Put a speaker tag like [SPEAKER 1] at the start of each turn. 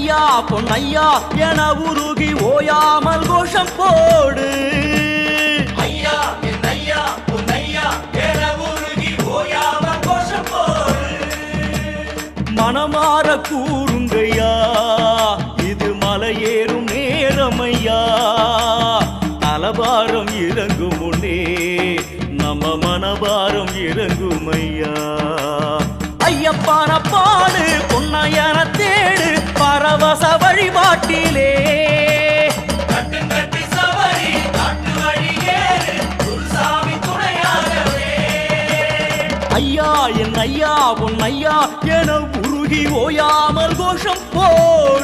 [SPEAKER 1] ஐயா பொன்னையா என உருகி ஓயாமல் கோஷம் போடு.
[SPEAKER 2] ஐயா என் ஐயா பொன்னையா என உருகி ஓயாமல் கோஷம் போடு.
[SPEAKER 1] மனமாற கூறுங்கய்யா இது மலையேறும் நேரமையா. தலபாரம் இறங்கும் முன்னே நம்ம மனபாரம் இறங்குமையா. ஐயப்பான பாடு பொன்னையன தேடு பரவச வழிபாட்டிலே.
[SPEAKER 2] கட்டுங்கட்டி சபரி காட்டு வழியேறு குருசாமி துணையாகவே.
[SPEAKER 1] ஐயா என் ஐயா பொன்னையா என உருகி ஓயாமல் கோஷம் போடு.